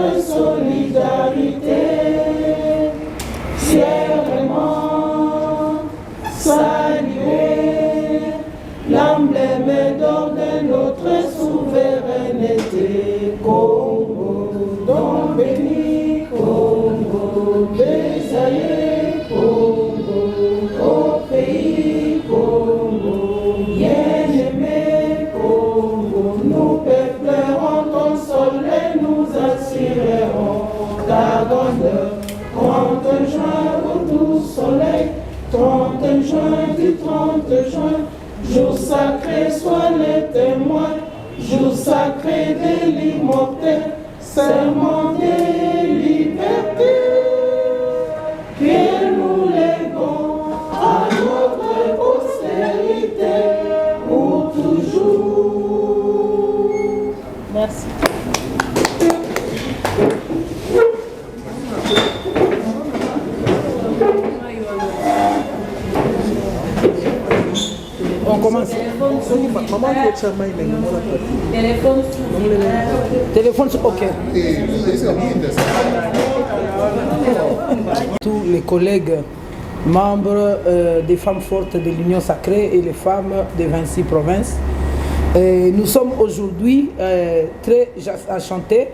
notre solidarité. Fièrement saluer l'emblème d'or de notre souveraineté. Congo, don béni, Congo, bésaillé, Congo, au pays, Congo, bien-aimé, Congo, nous peuplerons ton soleil, nous assurerons ta grandeur. 30 juin au doux soleil, 30 juin du 30 juin, jour sacré, sois le témoin, jour sacré de l'immortel, serment de liberté, que nous léguons à notre postérité pour toujours. Merci. On commence. Téléphone, ok. Tous les collègues membres des femmes fortes de l'Union sacrée et les femmes des 26 provinces. Nous sommes aujourd'hui très enchantés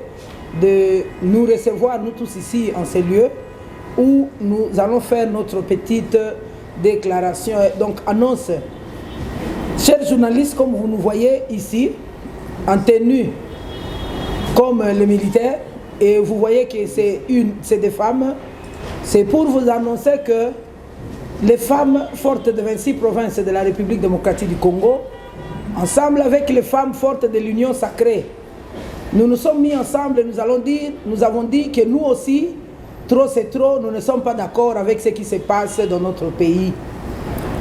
de nous recevoir, nous tous ici, en ces lieux, où nous allons faire notre petite déclaration, donc annonce. Chers journalistes, comme vous nous voyez ici, en tenue comme les militaires, et vous voyez que c'est des femmes, c'est pour vous annoncer que les femmes fortes de 26 provinces de la République démocratique du Congo, ensemble avec les femmes fortes de l'Union sacrée, nous nous sommes mis ensemble et nous avons dit que nous aussi, trop c'est trop, nous ne sommes pas d'accord avec ce qui se passe dans notre pays.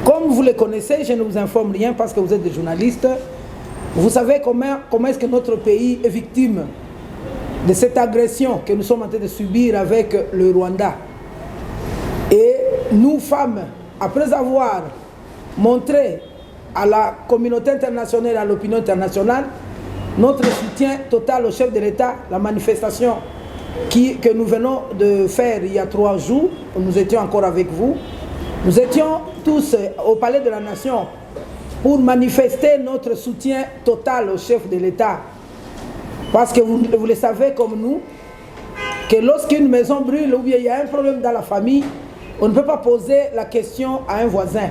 Comme vous le connaissez, je ne vous informe rien parce que vous êtes des journalistes. Vous savez comment est-ce que notre pays est victime de cette agression que nous sommes en train de subir avec le Rwanda. Et nous, femmes, après avoir montré à la communauté internationale et à l'opinion internationale notre soutien total au chef de l'État, la manifestation que nous venons de faire il y a 3 jours, nous étions encore avec vous. Nous étions tous au Palais de la Nation pour manifester notre soutien total au chef de l'État. Parce que vous le savez comme nous, que lorsqu'une maison brûle ou bien il y a un problème dans la famille, on ne peut pas poser la question à un voisin.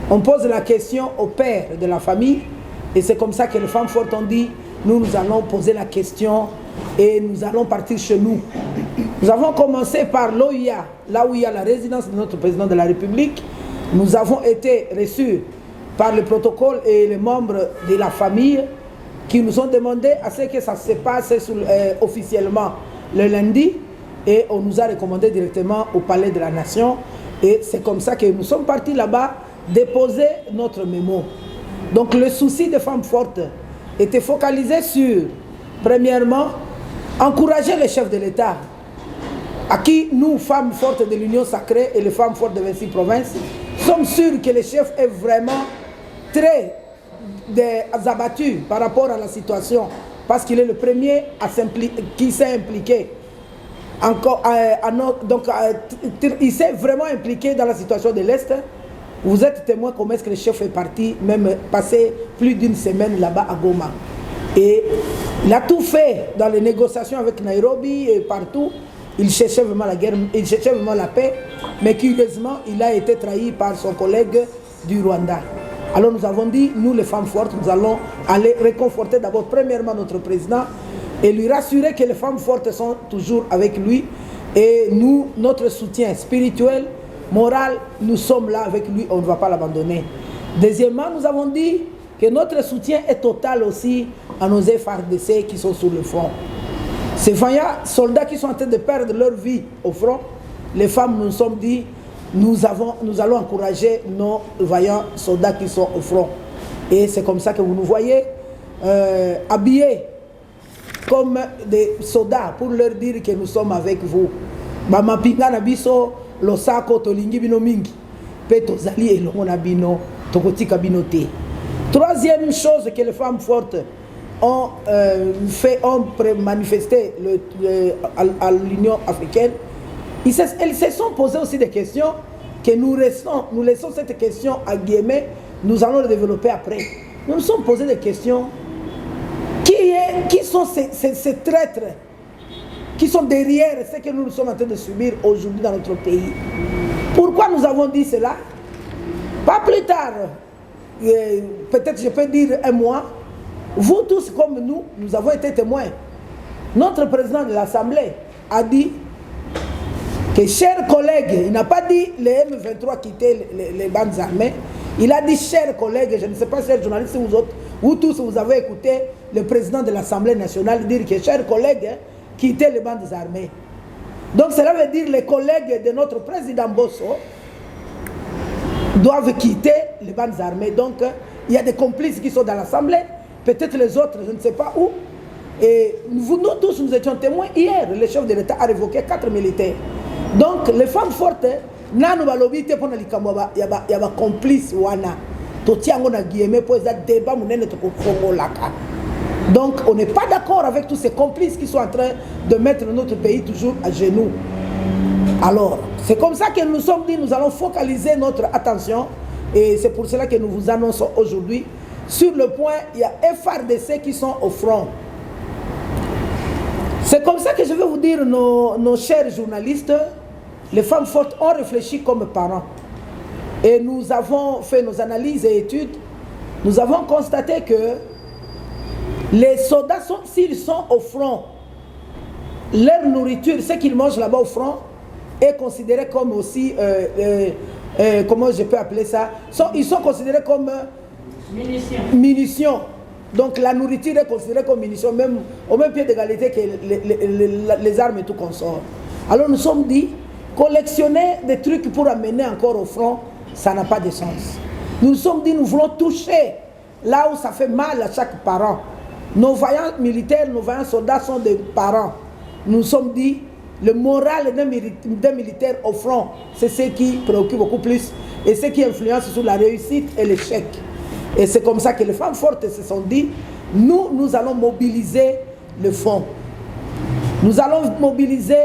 On pose la question au père de la famille et c'est comme ça que les femmes fortes ont dit, nous allons poser la question et nous allons partir chez nous. Nous avons commencé par l'OIA, là où il y a la résidence de notre président de la République. Nous avons été reçus par le protocole et les membres de la famille qui nous ont demandé à ce que ça se passe officiellement le lundi et on nous a recommandé directement au Palais de la Nation et c'est comme ça que nous sommes partis là-bas déposer notre mémo. Donc le souci des femmes fortes était focalisé sur, premièrement, encourager les chefs de l'État à qui nous, femmes fortes de l'Union sacrée et les femmes fortes de 26 provinces, sommes sûrs que le chef est vraiment très abattu par rapport à la situation parce qu'il est le premier qui s'est impliqué. Il s'est vraiment impliqué dans la situation de l'Est. Vous êtes témoin comment est-ce que le chef est parti, même passé plus d'une semaine là-bas à Goma. Et il a tout fait dans les négociations avec Nairobi et partout. Il cherchait vraiment la guerre, il cherchait vraiment la paix, mais curieusement, il a été trahi par son collègue du Rwanda. Alors nous avons dit, nous les femmes fortes, nous allons aller réconforter d'abord premièrement notre président et lui rassurer que les femmes fortes sont toujours avec lui et nous, notre soutien spirituel, moral, nous sommes là avec lui, on ne va pas l'abandonner. Deuxièmement, nous avons dit que notre soutien est total aussi à nos FARDC qui sont sur le front. Ces vaillants soldats qui sont en train de perdre leur vie au front, les femmes nous sommes dit, nous allons encourager nos vaillants soldats qui sont au front. Et c'est comme ça que vous nous voyez habillés comme des soldats pour leur dire que nous sommes avec vous. Bamapinga na biso losako tolingi bino mingi. Pe tozali elongo na bino, tokotika bino te. Troisième chose que les femmes fortes ont manifesté à l'Union africaine, ils se sont posés aussi des questions que nous laissons cette question à guillemets, nous allons le développer après. Nous nous sommes posé des questions. Qui sont ces traîtres qui sont derrière ce que nous sommes en train de subir aujourd'hui dans notre pays? Pourquoi nous avons dit cela? Pas plus tard, peut-être je peux dire un mois, vous tous comme nous avons été témoins. Notre président de l'Assemblée a dit que, chers collègues, il n'a pas dit les M23 quitter les bandes armées, il a dit, chers collègues, je ne sais pas, chers journalistes, vous tous, vous avez écouté le président de l'Assemblée nationale dire que, chers collègues, quitter les bandes armées. Donc cela veut dire que les collègues de notre président Bosso doivent quitter les bandes armées. Donc il y a des complices qui sont dans l'Assemblée, peut-être les autres, je ne sais pas où. Et nous tous, nous étions témoins. Hier, le chef de l'État a révoqué 4 militaires. Donc les femmes fortes, il y a des complices. Donc on n'est pas d'accord avec tous ces complices qui sont en train de mettre notre pays toujours à genoux. Alors, c'est comme ça que nous nous sommes dit, nous allons focaliser notre attention. Et c'est pour cela que nous vous annonçons aujourd'hui. Sur le point, il y a FARDC qui sont au front. C'est comme ça que je vais vous dire, nos chers journalistes, les femmes fortes ont réfléchi comme parents. Et nous avons fait nos analyses et études. Nous avons constaté que les soldats, s'ils sont au front, leur nourriture, ce qu'ils mangent là-bas au front, est considéré comme aussi, comment je peux appeler ça, ils sont considérés comme munitions. Donc la nourriture est considérée comme munitions, même, au même pied d'égalité que les armes et tout consort. Alors nous sommes dit, collectionner des trucs pour amener encore au front, ça n'a pas de sens. Nous nous sommes dit, nous voulons toucher là où ça fait mal à chaque parent. Nos vaillants militaires, nos vaillants soldats sont des parents. Nous nous sommes dit, le moral d'un militaire au front, c'est ce qui préoccupe beaucoup plus et ce qui influence sur la réussite et l'échec. Et c'est comme ça que les femmes fortes se sont dit, nous allons mobiliser le fonds. Nous allons mobiliser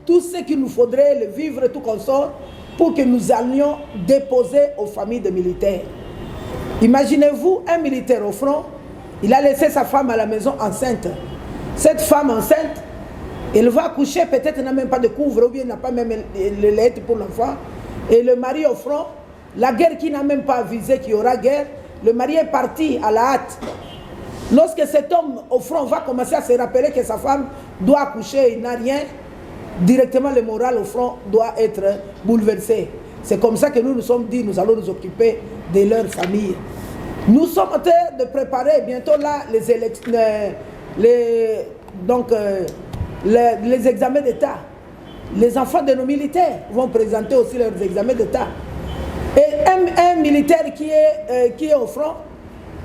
tout ce qu'il nous faudrait, le vivre, tout consort, pour que nous allions déposer aux familles de militaires. Imaginez-vous un militaire au front, il a laissé sa femme à la maison enceinte. Cette femme enceinte, elle va accoucher, peut-être n'a même pas de couvre, ou bien n'a pas même le lait pour l'enfant. Et le mari au front, la guerre qui n'a même pas avisé qu'il y aura guerre, le mari est parti à la hâte. Lorsque cet homme au front va commencer à se rappeler que sa femme doit accoucher, il n'a rien, directement le moral au front doit être bouleversé. C'est comme ça que nous nous sommes dit, nous allons nous occuper de leur famille. Nous sommes en train de préparer bientôt là les élections, les examens d'État. Les enfants de nos militaires vont présenter aussi leurs examens d'État. Et un militaire qui est au front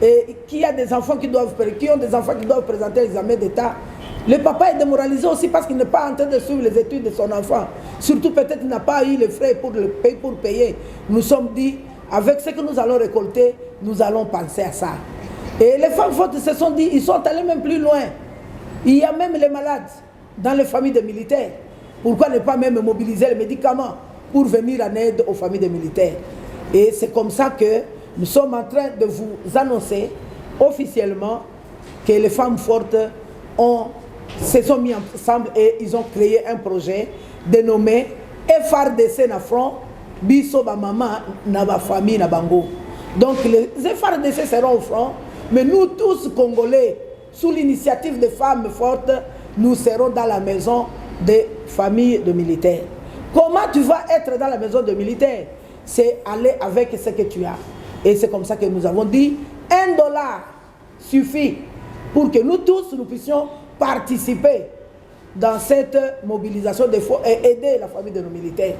et qui a des enfants qui ont des enfants qui doivent présenter l'examen d'État, le papa est démoralisé aussi parce qu'il n'est pas en train de suivre les études de son enfant. Surtout peut-être qu'il n'a pas eu les frais pour payer. Nous sommes dit, avec ce que nous allons récolter, nous allons penser à ça. Et les femmes fortes se sont dit, ils sont allés même plus loin. Il y a même les malades dans les familles des militaires. Pourquoi ne pas même mobiliser les médicaments pour venir en aide aux familles des militaires? Et c'est comme ça que nous sommes en train de vous annoncer officiellement que les femmes fortes se sont mis ensemble et ils ont créé un projet dénommé FARDC na front, biso ba maman na ba famille na bango. Donc les FARDC seront au front, mais nous tous Congolais, sous l'initiative des femmes fortes, nous serons dans la maison des familles de militaires. Comment tu vas être dans la maison de militaires? C'est aller avec ce que tu as. Et c'est comme ça que nous avons dit, $1 suffit pour que nous tous, nous puissions participer dans cette mobilisation des fonds et aider la famille de nos militaires.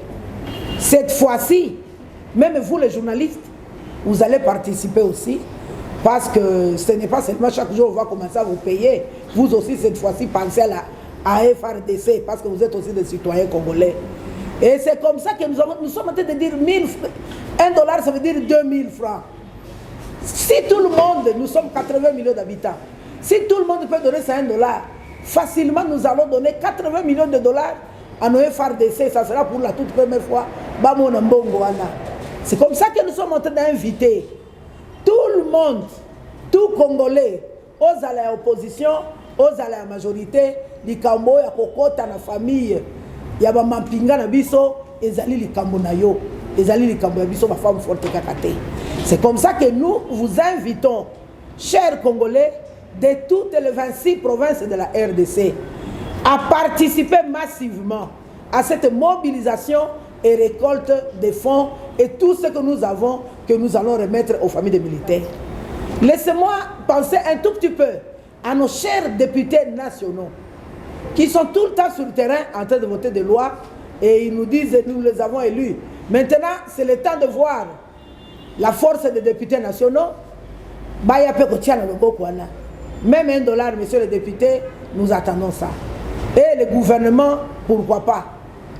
Cette fois-ci, même vous les journalistes, vous allez participer aussi, parce que ce n'est pas seulement chaque jour on va commencer à vous payer. Vous aussi cette fois-ci pensez à FARDC, parce que vous êtes aussi des citoyens congolais. Et c'est comme ça que nous sommes en train de dire $1 ça veut dire 2000 francs. Si tout le monde, nous sommes 80 millions d'habitants, Si tout le monde peut donner 5 dollars, facilement nous allons donner 80 millions de dollars à nos FRDC. Ça sera pour la toute première fois. C'est comme ça que nous sommes en train d'inviter tout le monde, tout Congolais, aux à la opposition, aux à la majorité, likambo ya kokota na famille, ya ba mampinga na biso, ezali likambo na yo, ezali likambo ya biso ba femme forte kakate. C'est comme ça que nous vous invitons, chers Congolais, de toutes les 26 provinces de la RDC, à participer massivement à cette mobilisation et récolte des fonds et tout ce que nous avons, que nous allons remettre aux familles des militaires. Laissez-moi penser un tout petit peu à nos chers députés nationaux qui sont tout le temps sur le terrain en train de voter des lois et ils nous disent nous les avons élus. Maintenant, c'est le temps de voir la force des députés nationaux. Même $1, monsieur le député, nous attendons ça. Et le gouvernement, pourquoi pas?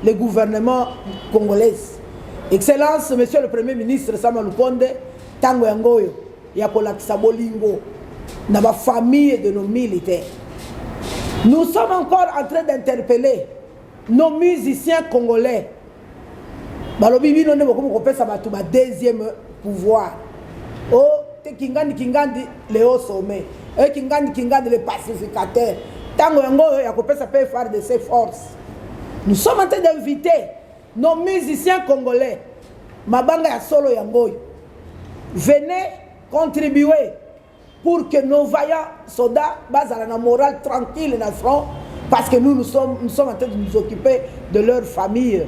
Le gouvernement congolais. Excellence, monsieur le Premier ministre Sama Lukonde, Tango Yangoyo, Yakola Kisabolingo, dans la famille de nos militaires. Nous sommes encore en train d'interpeller nos musiciens congolais. Balobi non ne ça va deuxième pouvoir. Oh, Kingandi Kingandi les hauts sommets. Kingandi Kingandi les pacificateurs. Tango Yangoyo Yakope ça peut faire de ses forces. Nous sommes en train d'inviter nos musiciens congolais, Mabanga ya Solo Yangoy, venez contribuer pour que nos vaillants soldats basent la morale tranquille dans le front, parce que nous sommes en train de nous occuper de leur famille.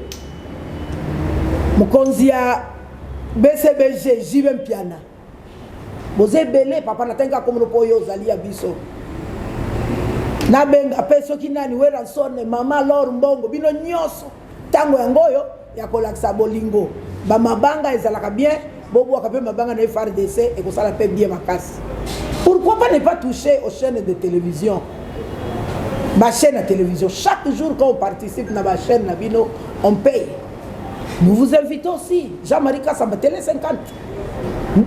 Mukonzia BCBG, Jibem Piana. Vous êtes belé, papa n'a comme le poyo zali abiso. Nabenga peso kinani wera sonne mama lor mbongo bino nyoso tango yangoyo ya kolakisa bolingo ba mabanga ezalaka bien bobo akape mabanga na FRDC et ko sala pe bien makasi. Pourquoi pas ne pas toucher aux chaînes de télévision? Ma chaîne de télévision chaque jour quand on participe dans ma chaîne na bino on paye. Nous vous invitons aussi Jean-Marie Kassamba télé 50.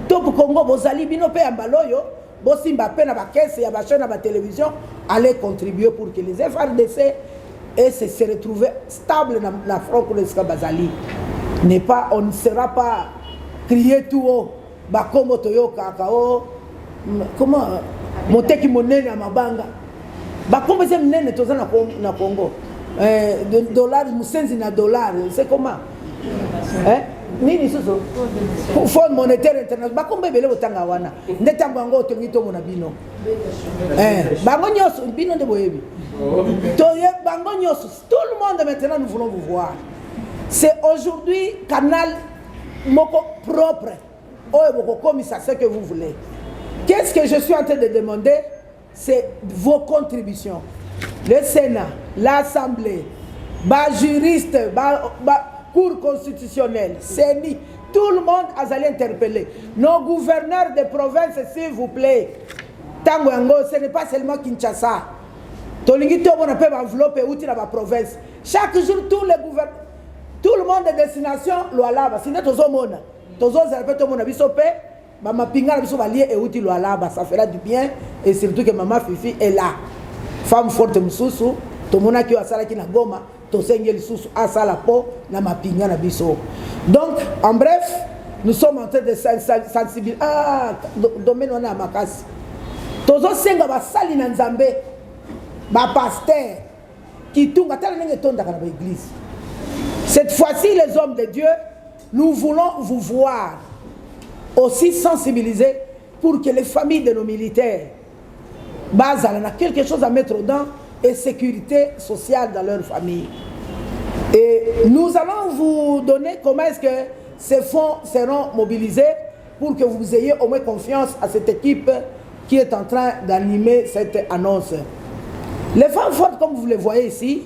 Top Congo bozali bino pe ambaloyo. Bosimba pe na ba caisse ya ba chaîne na ba télévision aller contribuer pour que les FRDC et se retrouver stable dans la front pour les Bazali. N'est pas, on ne sera pas crier tout haut. Ba komo toyo kakao. Comment moteki monene ya mabanga. Ba komo ze monene toza na Congo. Dollars musenzi na dollars, c'est comment? Hein? Nini suso Fonds monétaire international bakombe bele botanga wana ndetango ngo tongito mona bino bango nyoso bino de boyebi toye bango nyoso tout le monde maintenant nous voulons vous voir. C'est aujourd'hui canal moko propre oyo boko komisa ce que vous voulez. Qu'est-ce que je suis en train de demander? C'est vos contributions. Le Sénat, l'Assemblée, ba juriste, Cour constitutionnelle, CENI, tout le monde a allé interpeller. Nos gouverneurs de province, s'il vous plaît. Tango Yango, ce n'est pas seulement Kinshasa. Tolingi to on peut envelopper outil dans la province. Chaque jour, tout le monde de destination, l'Oualaba. Sinon, tozo mona. Tozo zalpe to mona bisope. Maman pinga biso balier et outil l'Oualaba. Ça fera du bien. Et surtout que maman Fifi est là. Femme forte msusu. Tomona ki asala ki na Goma. Donc, en bref, nous sommes en train de sensibiliser. Ah, domaine on a makasi. Tozo senga ba sali na Nzambe, ba pasteur, qui tunga tala nenge tonda kana ba église. Cette fois-ci, les hommes de Dieu, nous voulons vous voir aussi sensibilisés pour que les familles de nos militaires, basent na quelque chose à mettre dedans. Et sécurité sociale dans leur famille. Et nous allons vous donner comment est-ce que ces fonds seront mobilisés pour que vous ayez au moins confiance à cette équipe qui est en train d'animer cette annonce. Les femmes fortes, comme vous les voyez ici,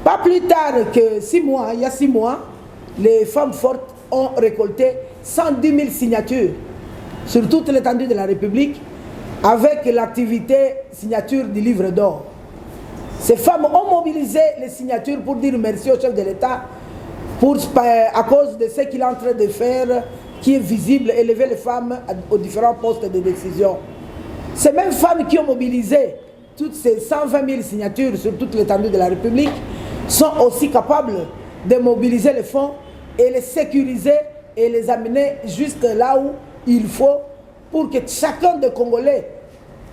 pas plus tard que 6 mois, il y a 6 mois, les femmes fortes ont récolté 110 000 signatures sur toute l'étendue de la République avec l'activité signature du livre d'or. Ces femmes ont mobilisé les signatures pour dire merci au chef de l'État à cause de ce qu'il est en train de faire, qui est visible, élever les femmes aux différents postes de décision. ces mêmes femmes qui ont mobilisé toutes ces 120 000 signatures sur toute l'étendue de la République sont aussi capables de mobiliser les fonds et les sécuriser et les amener juste là où il faut pour que chacun des Congolais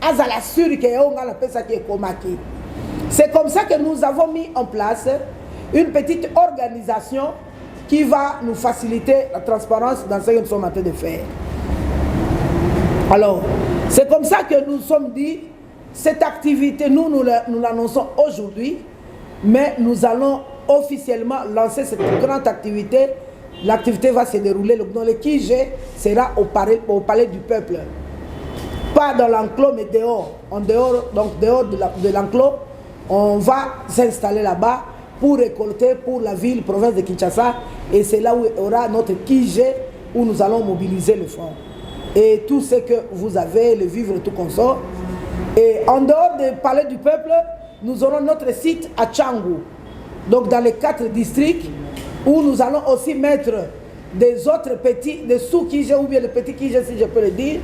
a la sûre que c'est comme ça que nous avons mis en place une petite organisation qui va nous faciliter la transparence dans ce que nous sommes en train de faire. Alors, c'est comme ça que nous sommes dit, cette activité, nous l'annonçons aujourd'hui, mais nous allons officiellement lancer cette grande activité. L'activité va se dérouler dans le QG, sera au palais du peuple. Pas dans l'enclos, mais dehors. En dehors, donc dehors de l'enclos, on va s'installer là-bas pour récolter pour la ville, province de Kinshasa. Et c'est là où il y aura notre QG, où nous allons mobiliser le fonds. Et tout ce que vous avez, le vivre, tout consort. Et en dehors du palais du peuple, nous aurons notre site à Tchangou. Donc dans les 4 districts, où nous allons aussi mettre des autres petits, des sous-QG ou bien les petits QG si je peux le dire,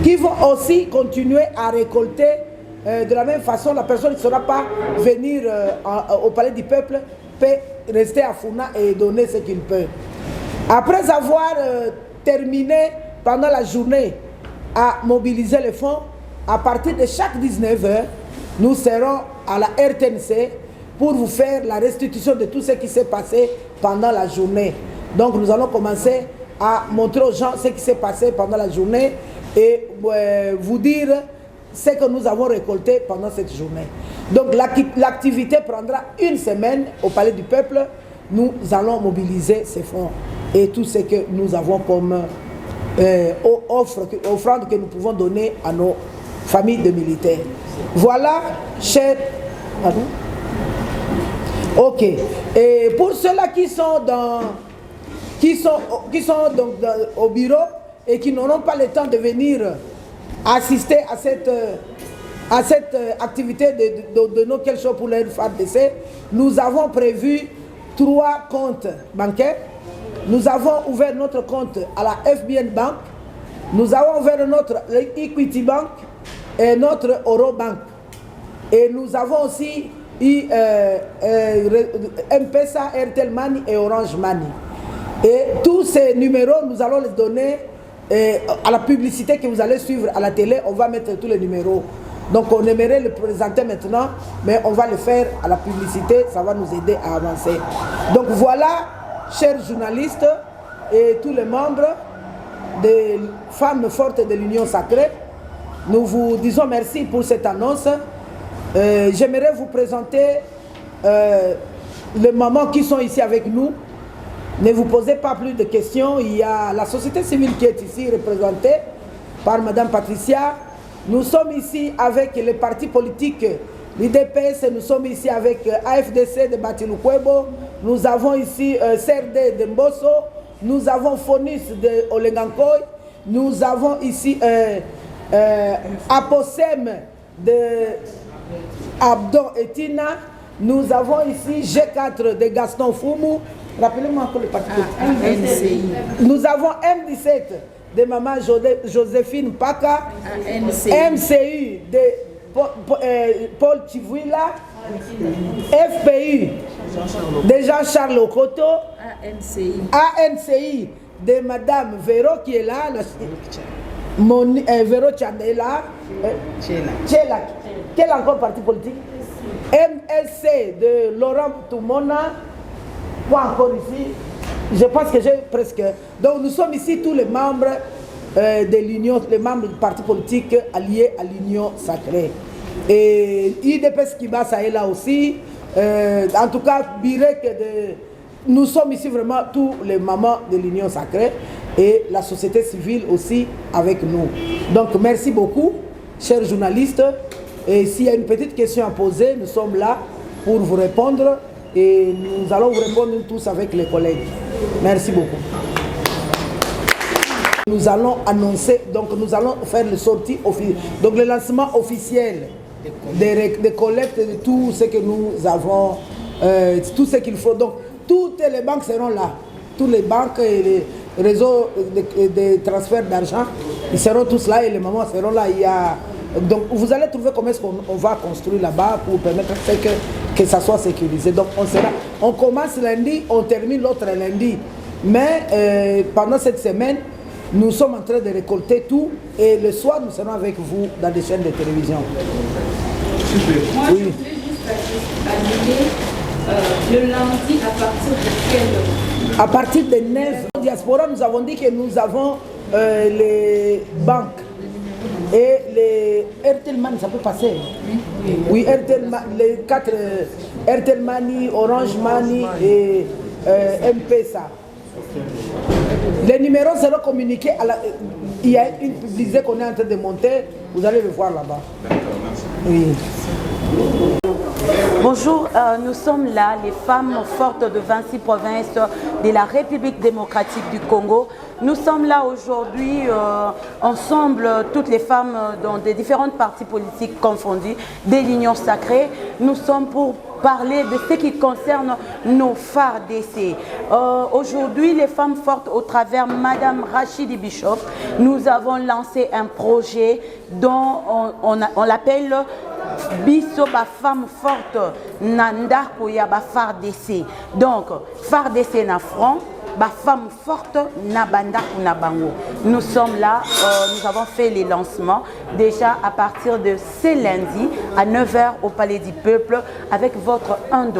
qui vont aussi continuer à récolter de la même façon. La personne qui ne saura pas venir au palais du peuple peut rester à Founa et donner ce qu'il peut. Après avoir terminé pendant la journée à mobiliser les fonds, à partir de chaque 19h, nous serons à la RTNC pour vous faire la restitution de tout ce qui s'est passé pendant la journée. Donc nous allons commencer à montrer aux gens ce qui s'est passé pendant la journée et vous dire ce que nous avons récolté pendant cette journée. Donc l'activité prendra une semaine au Palais du Peuple. Nous allons mobiliser ces fonds et tout ce que nous avons comme offrande que nous pouvons donner à nos familles de militaires. Voilà, chers... Pardon? Ok. Et pour ceux-là qui sont donc au bureau et qui n'auront pas le temps de venir assister à cette activité de nos quelque chose pour leur FARDC, nous avons prévu 3 comptes bancaires. Nous avons ouvert notre compte à la FBN Bank, nous avons ouvert notre Equity Bank et notre Eurobank. Et nous avons aussi M-Pesa, Airtel Money et Orange Money. Et tous ces numéros, nous allons les donner à la publicité que vous allez suivre à la télé. On va mettre tous les numéros. Donc on aimerait le présenter maintenant, mais on va le faire à la publicité. Ça va nous aider à avancer. Donc voilà, chers journalistes et tous les membres des femmes fortes de l'Union Sacrée, nous vous disons merci pour cette annonce. J'aimerais vous présenter les mamans qui sont ici avec nous. Ne vous posez pas plus de questions. Il y a la société civile qui est ici représentée par Madame Patricia. Nous sommes ici avec les partis politiques, l'IDPS, nous sommes ici avec AFDC de Batiloukwebo, nous avons ici CRD de Mbosso, nous avons FONIS de Olengankoy, nous avons ici APOSEM de Abdon et Tina, nous avons ici G4 de Gaston Foumou, rappelez-moi encore le parti politique. Nous avons M17 de Maman Joséphine Paka, MCU de Paul Chivouila, FPU de Jean-Charles Okoto, ANCI de Madame Véro qui est là, Véro Tchandela, Tchela, quel encore parti politique? MLC de Laurent Toumona, quoi encore ici? Je pense que j'ai presque... Donc nous sommes ici tous les membres de l'Union, les membres du parti politique alliés à l'Union Sacrée. Et IDPS Kibasa est là aussi. En tout cas, nous sommes ici vraiment tous les mamans de l'Union Sacrée et la société civile aussi avec nous. Donc merci beaucoup, chers journalistes. Et s'il y a une petite question à poser, nous sommes là pour vous répondre. Et nous allons vous répondre tous avec les collègues. Merci beaucoup. Nous allons annoncer, donc nous allons faire le sortie officielle, donc le lancement officiel des collectes de tout ce que nous avons, tout ce qu'il faut. Donc toutes les banques seront là, toutes les banques et les réseaux de transfert d'argent, ils seront tous là et les mamans seront là. Il y a Donc vous allez trouver comment est-ce qu'on va construire là-bas pour permettre que ça soit sécurisé. Donc on commence lundi, on termine l'autre lundi. Mais pendant cette semaine, nous sommes en train de récolter tout et le soir nous serons avec vous dans des chaînes de télévision. Super. Moi, Oui. je voulais juste ajouter le lundi à partir de quelle heure? À partir de 9 diaspora, nous avons dit que nous avons les banques et les Airtel Money, ça peut passer. Oui, les 4 Airtel Money, Orange Money et M-Pesa. Les numéros seront communiqués il y a une publicité qu'on est en train de monter, vous allez le voir là-bas. Oui. Bonjour, nous sommes là, les femmes fortes de 26 provinces de la République démocratique du Congo. Nous sommes là aujourd'hui ensemble, toutes les femmes dans des différentes partis politiques confondues, de l'Union sacrée. Nous sommes pour parler de ce qui concerne nos phares d'essai. Aujourd'hui, les femmes fortes, au travers Madame Rachidi Bishop, nous avons lancé un projet dont on l'appelle Biso ba femme forte nanda koya ba phare d'essai. Donc phare d'essai na front, ba femme forte na banda ou na bango. Nous sommes là, nous avons fait les lancements déjà à partir de ce lundi à 9 h au Palais du Peuple avec votre $1.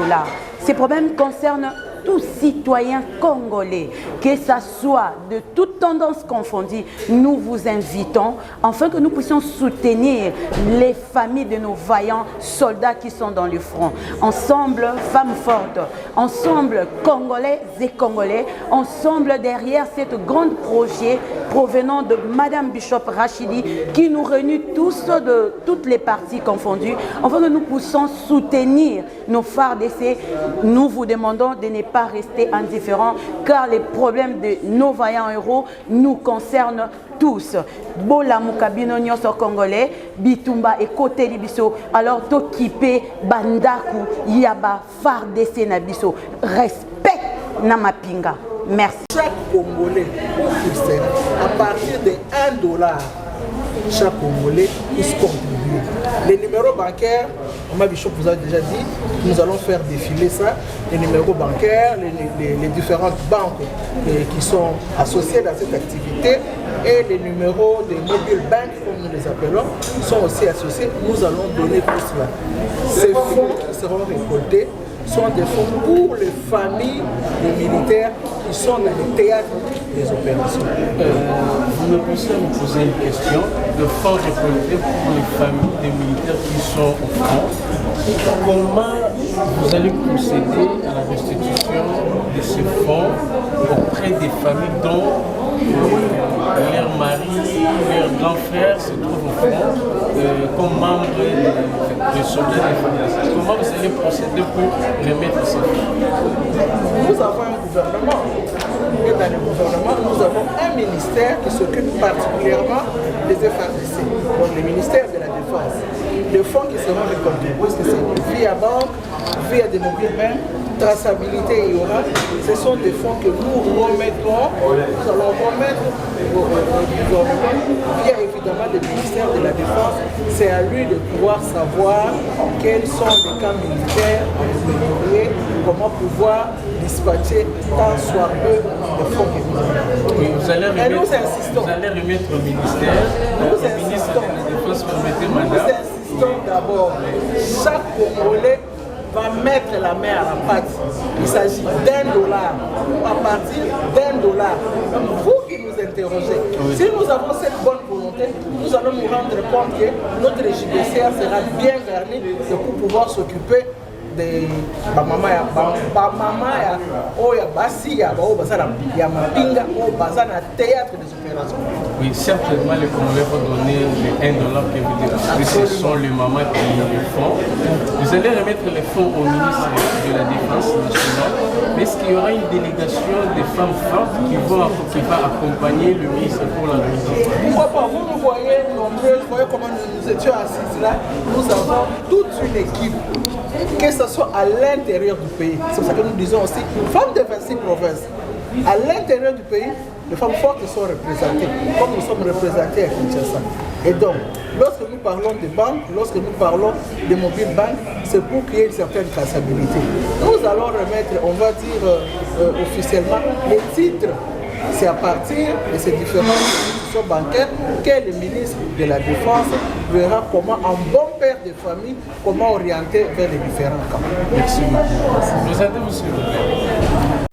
Ces problèmes concernent tous citoyens congolais, que ça soit de toutes tendances confondues. Nous vous invitons afin que nous puissions soutenir les familles de nos vaillants soldats qui sont dans le front. Ensemble, femmes fortes, ensemble, Congolais et Congolais, ensemble derrière ce grand projet provenant de Madame Bishop Rachidi qui nous réunit tous de toutes les parties confondues, afin que nous puissions soutenir nos phares d'essai. Nous vous demandons de ne pas rester indifférents car les problèmes de nos vaillants héros nous concernent tous. Bola Mukabino Nyoso Congolais, Bitumba et Côté Libiso, alors Tokipe, Bandaku, Yaba, phare d'essai Nabiso. Respect Namapinga. Merci. Chaque Congolais, à partir de $1, chaque Congolais puisse contribuer. Les numéros bancaires, Mama Bishop vous a déjà dit, nous allons faire défiler ça, les numéros bancaires, les différentes banques qui sont associées à cette activité et les numéros des mobile bank, comme nous les appelons, sont aussi associés. Nous allons donner tout cela. Ces fonds qui seront récoltés sont des fonds pour les familles des militaires qui sont dans les théâtres des opérations. Vous me poussez à me poser une question. Le fonds récolté pour les familles des militaires qui sont au front, comment vous allez procéder à la restitution de ces fonds auprès des familles dont leur mari, leur grand frère se trouvent au front comme membre des soldats des familles? Comment vous allez procéder pour remettre ces fonds? Nous avons un gouvernement et dans le gouvernement, nous avons un ministère qui s'occupe particulièrement des FARDC, donc le ministère de la Défense. Les fonds qui seront récoltés, c'est via banque, via des mobiles banks, traçabilité et aura, ce sont des fonds que nous remettrons, nous allons remettre au gouvernement via évidemment le ministère de la Défense. C'est à lui de pouvoir savoir quels sont les camps militaires à récupérer, comment pouvoir dispatcher tant soit peu de fonds que nous avons. Oui, vous allez remettre, nous insistons. Vous allez remettre au ministère, Nous au ministre de la Défense, permettez Nous madame. insistons d'abord, chaque Congolais va mettre la main à la pâte. Il s'agit $1. À partir $1. Donc vous qui nous interrogez, si nous avons cette bonne volonté, nous allons nous rendre compte que notre JDCR sera bien garni pour pouvoir s'occuper de bamama ya oya basi ya bao bazana ya mapinga o bazana théâtre des opérations. Oui, certainement les Congolais vont donner les $1 que vous dites, parce que ce sont les mamans qui le font. Vous allez remettre les fonds au ministre de la Défense nationale, mais est-ce qu'il y aura une délégation des femmes fortes qui va accompagner le ministre pour la logistique? Pourquoi pas? Vous nous voyez nombreux, vous voyez comment nous étions assis là. Nous avons toute une équipe, que ce soit à l'intérieur du pays. C'est pour ça que nous disons aussi, femmes de 26 provinces. À l'intérieur du pays, les femmes fortes sont représentées, comme nous sommes représentés à Kinshasa. Et donc, lorsque nous parlons de banques, lorsque nous parlons de mobile bank, c'est pour qu'il y ait une certaine traçabilité. Nous allons remettre, on va dire officiellement, les titres. C'est à partir de ces différentes institutions bancaires que le ministre de la Défense verra comment, en bon père de famille, comment orienter vers les différents camps. Merci beaucoup. Présentez-vous, s'il vous plaît.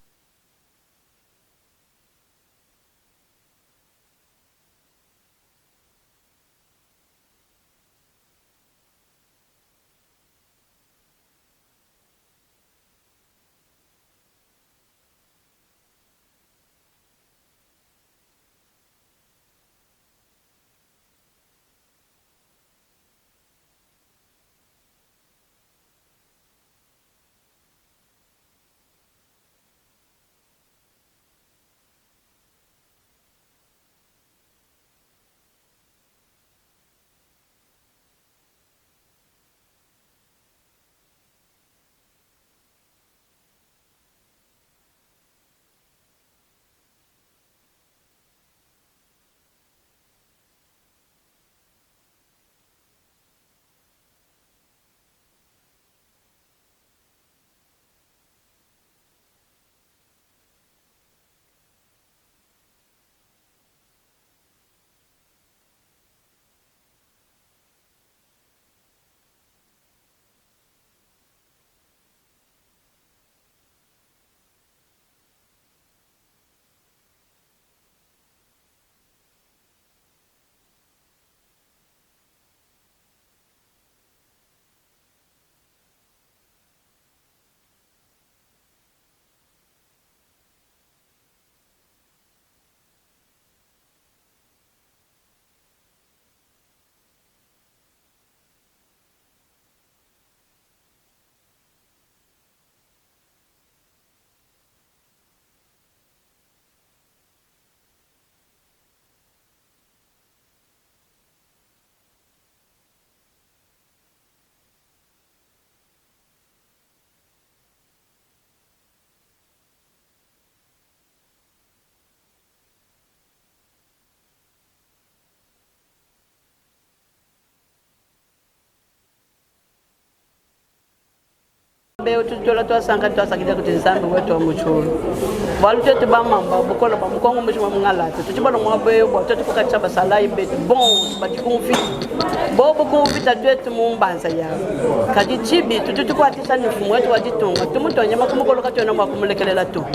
Beo tutola twasanga twasakira kuti nsambe wetu omuchulu walutete bamamba bukola bamukongo muchuma mungalata tuchibala mwabeyo bwa tutuka chaba salai bet bon bachikumfi bobo kumfita twetu mumbanza yawo kati chibi tutukwatisa nifumu wetu wajitunga tumutonya makumukolo katona mwakumulekelela tu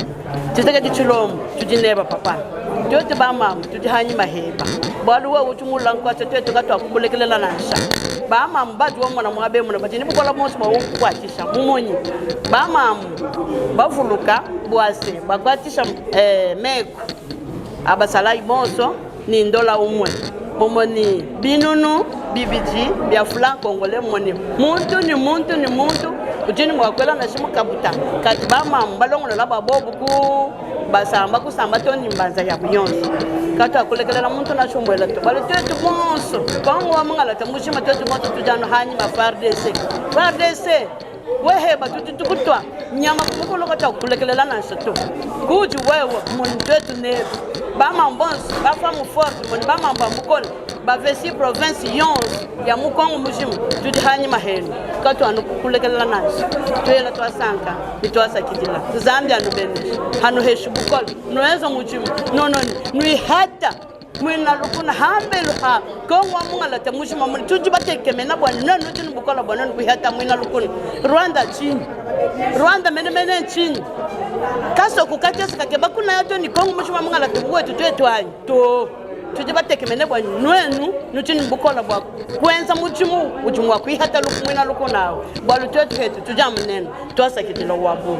titeke tichilomo tujineba papa twetu bamamba tujihanyi maheba bwaluwa uchumula nkwata twetu katwa kumulekelela nansha bamamba badwa mwana mwabe mwana batini bukola monsi bawukwatisha mumonyi bamamba bavuluka bwase bagwatisha meko abasalai bonso ni ndola umwe omoni binunu bibiji bya flan kongole moni muntu ujini mwakwela na shimu kabuta kati bamamba balongo la babobu ku basamba kusamba toni mbanza ya buyonso kati akulekelela muntu na shumwela to bale tetu bonso kongo wa mangala tamushima tetu bonso tujano hanyi ma FARDC weheba tutukutwa nyama kumukolo kata kulekelela na shoto kuju wewe muntu tetu ne bama bonso bafamu forte moni bama mbamukolo bavesi province yons ya mukongo mushima tudihanyi maheno kati anukulekelela naso twela twasanka nitwasakidila Zambia nubene hanu heshu bukolo noezo mushima nononi nui hata mwina lukuna hambelu ha kongo mungala te mushima muni tuji batekemena bwana nanu tuni bukola bwana kuihata mwina lukuna Rwanda mene chini kaso kukatesa kakeba kuna yato ni kongo mushima mungala te wetu twetwanyi to tuji batekemena bwana nwenu nutuni bukola bwa kwenza muchimu ujimu wa kuihata mwina lukuna bwalu twetu hetu tujamunene twasakidila wabu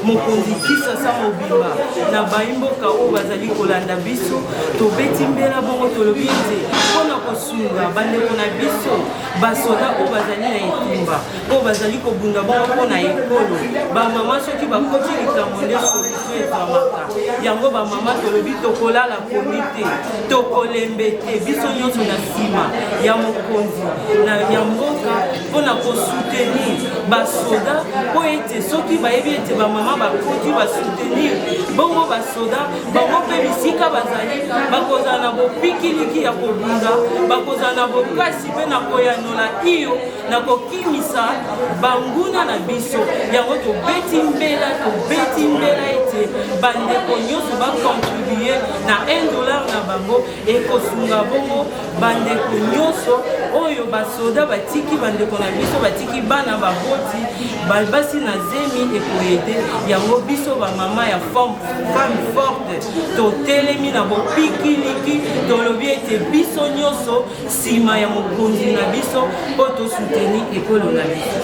mokonzi kisasa mobimba na baimboka oyo bazali kolanda biso tobeti mbela bongo tolobi te mpona kosunga bandeko na biso basoda oyo bazali na etumba oyo bazali kobunda bongo mpona ekolo bamama soki bakoti likambo nde solution ezwamaka yango bamama tolobi tokolala komi te tokolembe te biso nyonso na nsima ya mokonzi ya mboka mpona kosoutenir basoda mpo ete soki bayebi ete bamama bakoti basoutenir bongo basoda bango mpe bisika bazali bakozala na bopikiliki ya kobunda bakozala na bokasi mpe na koyanola iyo na kokimisa banguna na biso yango tobeti mbela ete bandeko nyonso bakontribue na $1 na bango ekosunga bongo bandeko nyonso oyo basoda batiki bandeko na biso batiki bana baboti basi na zemi ekoyede yango biso bamama ya femme forte totelemi na bopikiliki tolobi ete biso nyonso nsima ya mokonzi na biso mpo tosoutenir ekolo na biso.